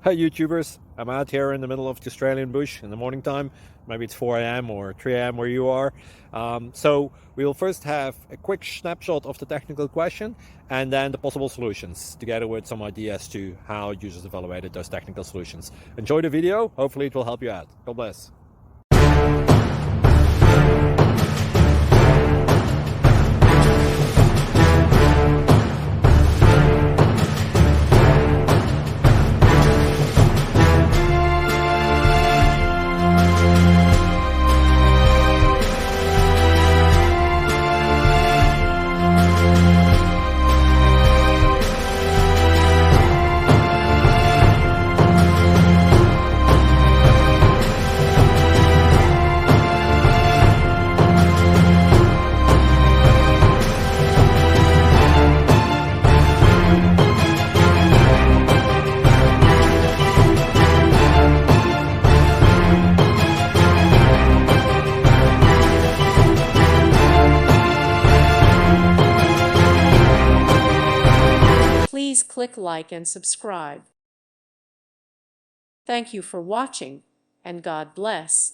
Hi YouTubers, I'm out here in the middle of the Australian bush in the morning time. Maybe it's 4 a.m. or 3 a.m. where you are. So we'll first have a quick snapshot of the technical question and then the possible solutions, together with some ideas to how users evaluated those technical solutions. Enjoy the video, hopefully it will help you out. God bless. Please click like and subscribe. Thank you for watching, and God bless.